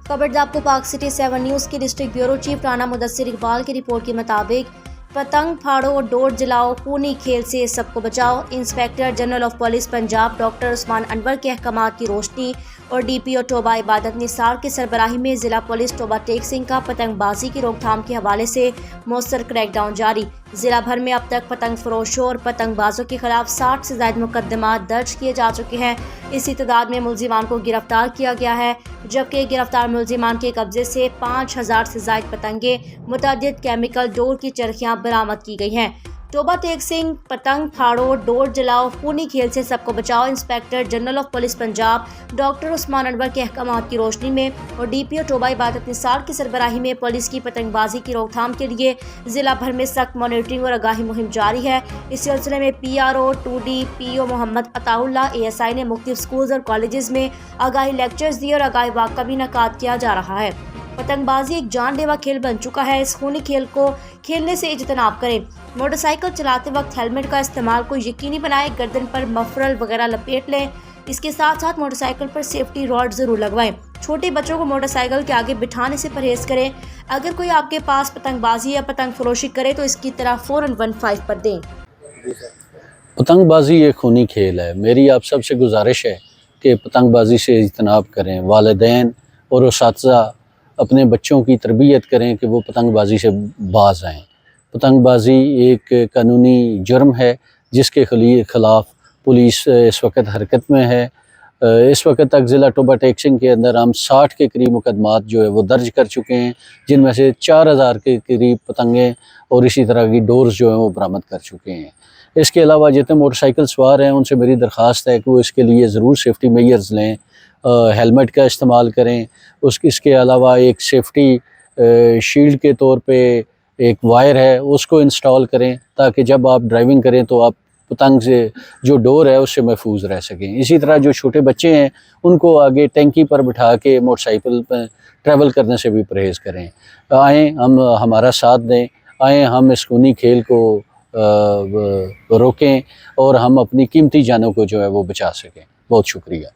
खबर आपको पाक सिटी 7 न्यूज़ की district bureau chief Rana Mudassir Iqbal की रिपोर्ट के मुताबिक पतंग फाड़ो और डोर जलाओ, खूनी खेल से सबको बचाओ। Inspector general of police Punjab doctor Usman Anwar के अहकामात की रोशनी और डीपीओ टोबा इबादत निसार की सरबराही में जिला पुलिस टोबा टेक सिंह का पतंगबाजी की रोकथाम के हवाले से मौसर क्रैकडाउन जारी। जिला भर में अब तक पतंग फरोशों और पतंगबाजों के खिलाफ 60 से ज़ायद मुकदमा दर्ज किए जा चुके हैं। इसी तादाद में मुलजिमान को गिरफ्तार किया गया है, जबकि गिरफ्तार मुलजिमान के कब्जे से 5000 से ज़ायद पतंगे, मुतअद्दिद केमिकल डोर की चरखियाँ बरामद की गई हैं। टोबा टेक सिंह पतंग फाड़ो, डोर जलाओ, खूनी खेल से सबको बचाओ। Inspector general of police Punjab doctor Usman Anwar के अहकामात की रोशनी में और डीपीओ टोबा इबादत निसार की सरबराही में पुलिस की पतंगबाजी की रोकथाम के लिए जिला भर में सख्त मॉनिटरिंग और आगाही मुहिम जारी है। इस सिलसिले में PRO 2D PO Mohammad Ataullah ASI ने मुख्तलिफ स्कूल्स और कॉलेजेस में आगाही लेक्चर्स दिए और आगाही वाक़ का भी इनेकाद किया जा रहा है। पतंगबाजी एक जानलेवा खेल बन चुका है। इस खूनी खेल को खेलने से इज्तनाब करें। मोटरसाइकिल चलाते वक्त हेलमेट का इस्तेमाल को यकीनी बनाएं। गर्दन पर मफरल वगैरह लपेट लें। इसके साथ साथ मोटरसाइकिल पर सेफ्टी रॉड ज़रूर लगवाएं। छोटे बच्चों को मोटरसाइकिल के आगे बिठाने से परहेज़ करें। अगर कोई आपके पास पतंगबाजी या पतंग फरोशी करे तो इसकी तरह फ़ौरन 15 पर दें। पतंगबाजी एक खूनी खेल है। मेरी आप सबसे गुजारिश है कि पतंगबाजी से इज्तनाब करें। वालिदैन और उसातिज़ा अपने बच्चों की तरबियत करें कि वो पतंगबाजी से बाज आएँ। पतंगबाजी एक कानूनी जुर्म है जिसके ख़िलाफ़ पुलिस इस वक्त हरकत में है। इस वक्त तक ज़िला टोबा टेक सिंह के अंदर हम 60 के करीब मुकदमात जो है वो दर्ज कर चुके हैं, जिनमें से 4000 के करीब पतंगें और इसी तरह की डोर्स जो हैं वो बरामद कर चुके हैं। इसके अलावा जितने मोटरसाइकिल सवार हैं उनसे मेरी दरख्वास्त है कि वो इसके लिए ज़रूर सेफ्टी मेजर्स लें, हेलमेट का इस्तेमाल करें। इसके अलावा एक सेफ्टी शील्ड के तौर पे एक वायर है उसको इंस्टॉल करें ताकि जब आप ड्राइविंग करें तो आप पतंग से जो डोर है उससे महफूज रह सकें। इसी तरह जो छोटे बच्चे हैं उनको आगे टैंकी पर बिठा के मोटरसाइकिल पर ट्रैवल करने से भी परहेज़ करें। आएँ हम हमारा साथ दें, आएँ हम इस खूनी खेल को रोकें और हम अपनी कीमती जानों को जो है वो बचा सकें। बहुत शुक्रिया।